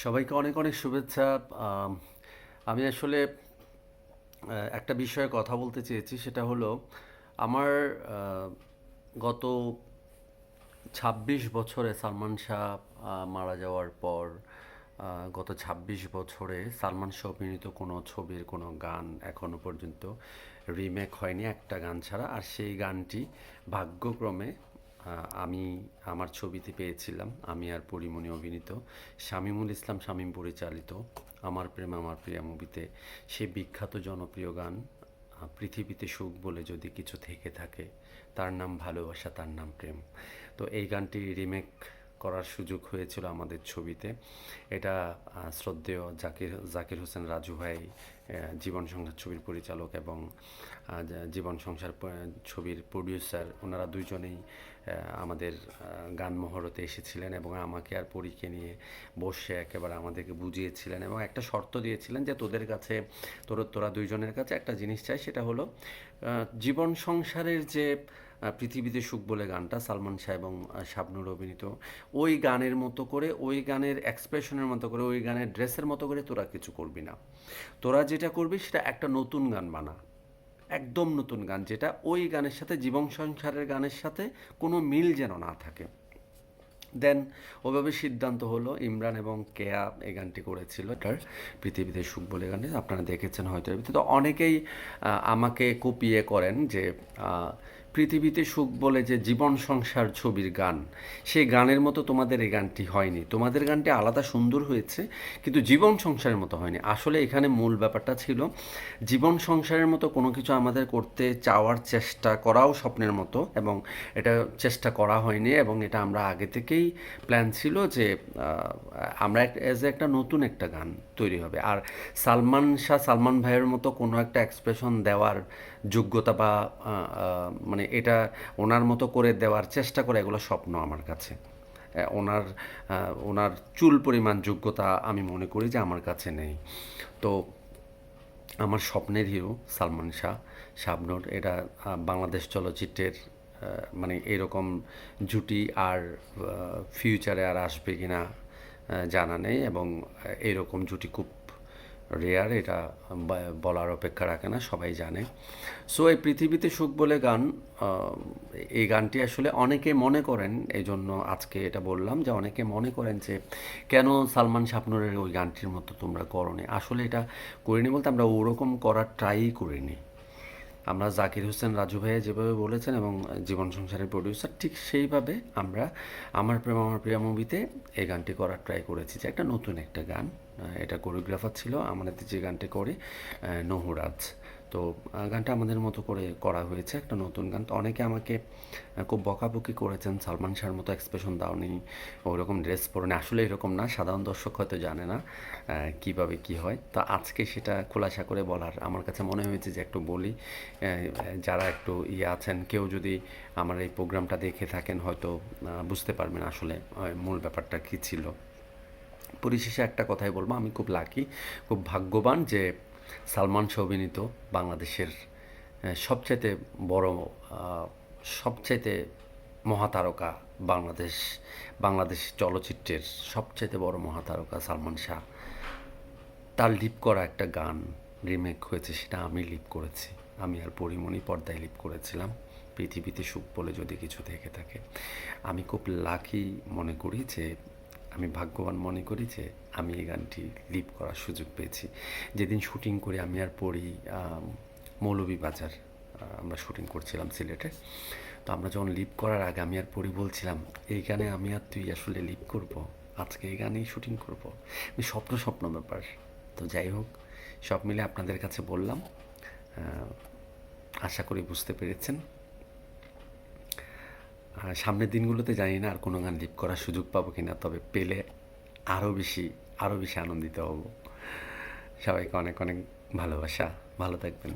সবাইকে অনেক অনেক শুভেচ্ছা। আম, আমি আসলে একটা বিষয়ে কথা বলতে চেয়েছি, সেটা হলো আমার আহ, গত ২৬ বছরে সালমান শাহ মারা যাওয়ার পর গত ২৬ বছরে সালমান শাহ অভিনীত কোনো ছবির কোনো গান এখনো পর্যন্ত রিমেক হয়নি, একটা গান ছাড়া। আর সেই গানটি ভাগ্যক্রমে আমি আমার ছবিতে পেয়েছিলাম, আমি আর পরিমণি অভিনীত, শামীমুল ইসলাম শামীম পরিচালিত আমার প্রেম আমার প্রিয়া মুভিতে সে বিখ্যাত জনপ্রিয় গান পৃথিবীতে সুখ বলে যদি কিছু থেকে থাকে, তার নাম ভালোবাসা, তার নাম প্রেম। তো এই গানটি রিমেক করার সুযোগ হয়েছিল আমাদের ছবিতে। এটা শ্রদ্ধেয় জাকির হোসেন রাজু ভাই, জীবন সংসার ছবির পরিচালক, এবং জীবন সংসার ছবির প্রডিউসার, ওনারা দুইজনেই আমাদের গান মহরতে এসেছিলেন এবং আমাকে আর পরীকে নিয়ে বসে একেবারে আমাদেরকে বুঝিয়েছিলেন এবং একটা শর্ত দিয়েছিলেন যে তোদের কাছে, তোরা দুইজনের কাছে একটা জিনিস চাই, সেটা হলো জীবন সংসারের যে পৃথিবীতে সুখ বলে গানটা সালমান শাহ এবং শাবনূর অভিনীত, ওই গানের মতো করে, ওই গানের এক্সপ্রেশনের মতো করে, ওই গানের ড্রেসের মতো করে তোরা কিছু করবি না। তোরা যেটা করবি সেটা একটা নতুন গান বানা, একদম নতুন গান, যেটা ওই গানের সাথে, জীবন সংসারের গানের সাথে কোনো মিল যেন না থাকে। দেন ওভাবে সিদ্ধান্ত হলো, ইমরান এবং কেয়া এই গানটি করেছিল, এটার পৃথিবীতে সুখ বলে গানটি আপনারা দেখেছেন হয়তো। এর ভিতরে তো অনেকেই আমাকে কুপিয়ে করেন যে পৃথিবীতে সুখ বলে যে জীবন সংসার ছবির গান, সেই গানের মতো তোমাদের এই গানটি হয়নি, তোমাদের গানটি আলাদা সুন্দর হয়েছে কিন্তু জীবন সংসারের মতো হয়নি। আসলে এখানে মূল ব্যাপারটা ছিল জীবন সংসারের মতো কোনো কিছু আমাদের করতে চাওয়ার চেষ্টা করাও স্বপ্নের মতো, এবং এটা চেষ্টা করা হয়নি, এবং এটা আমরা আগে থেকেই প্ল্যান ছিল যে আমরা অ্যাজ একটা নতুন একটা গান তৈরি হবে। আর সালমান ভাইয়ের মতো কোনো একটা এক্সপ্রেশন দেওয়ার যোগ্যতা বা মানে এটা ওনার মতো করে দেওয়ার চেষ্টা করে, এগুলো স্বপ্ন আমার কাছে। ওনার ওনার চুল পরিমাণ যোগ্যতা আমি মনে করি যে আমার কাছে নেই। তো আমার স্বপ্নের হিরো সালমান শাহ, শাবনূর, এটা বাংলাদেশ চলচ্চিত্রের মানে এরকম জুটি আর ফিউচারে আর আসবে কি না জানা নেই, এবং এরকম জুটি খুব রেয়ার, এটা বলার অপেক্ষা রাখে না, সবাই জানে। সো এই পৃথিবীতে সুখ বলে গান, এই গানটি আসলে অনেকে মনে করেন, এই জন্য আজকে এটা বললাম যে অনেকে মনে করেন যে কেন সালমান শাবনূরের ওই গানটির মতো তোমরা করোনি। আসলে এটা করিনি বলতে আমরা ওরকম করার ট্রাই করিনি। আমরা জাকির হোসেন রাজু ভাইয়া যেভাবে বলেছেন এবং জীবন সংসারের প্রডিউসার ঠিক সেইভাবে আমরা আমার প্রেম আমার প্রিয়া মুভিতে এই গানটি করার ট্রাই করেছি, যে একটা নতুন একটা গান। এটা কোরিওগ্রাফার ছিল আমাদের যে গানটি করে নহুরাজ। তো গানটা আমাদের মতো করে করা হয়েছে, একটা নতুন গান। তো অনেকে আমাকে খুব বকাবকি করেছেন, সালমান শাহর মতো এক্সপ্রেশন দাওনি, ওইরকম ড্রেস পরে। আসলে এরকম না, সাধারণ দর্শক হয়তো জানে না কিভাবে কি হয়। তো আজকে সেটা খোলাসা করে বলার আমার কাছে মনে হয়েছে যে একটু বলি। যারা একটু ইয়ে আছেন, কেউ যদি আমার এই প্রোগ্রামটা দেখে থাকেন হয়তো বুঝতে পারবেন আসলে মূল ব্যাপারটা কী ছিল। পরিশেষে একটা কথাই বলবো, আমি খুব লাকি, খুব ভাগ্যবান যে সালমান শাহ অভিনীত বাংলাদেশের সবচাইতে বড়, সবচাইতে মহাতারকা, বাংলাদেশ বাংলাদেশ চলচ্চিত্রের সবচাইতে বড় মহাতারকা সালমান শাহ, তার লিপ করা একটা গান রিমেক হয়েছে, সেটা আমি লিপ করেছি। আমি আর পরিমণি পর্দায় লিপ করেছিলাম, পৃথিবীতে সুখ বলে যদি কিছু থেকে থাকে। আমি খুব লাকি মনে করি যে, আমি ভাগ্যবান মনে করি যে আমি এই গানটি লিপ করার সুযোগ পেয়েছি। যেদিন শুটিং করে আমি আর পড়ি মৌলভীবাজার, আমরা শুটিং করছিলাম সিলেটে। তো আমরা যখন লিপ করার আগে আমি আর পড়ি বলছিলাম, এই গানে আমি আর তুই আসলে লিপ করব, আজকে এই গানেই শুটিং করব। স্বপ্ন স্বপ্ন ব্যাপার। তো যাই হোক, সব মিলে আপনাদের কাছে বললাম, আশা করি বুঝতে পেরেছেন। সামনের দিনগুলোতে জানি না আর কোনো গান লিপ করার সুযোগ পাবো কিনা, তবে পেলে আরও বেশি আনন্দিত হব। সবাইকে অনেক অনেক ভালোবাসা, ভালো থাকবেন।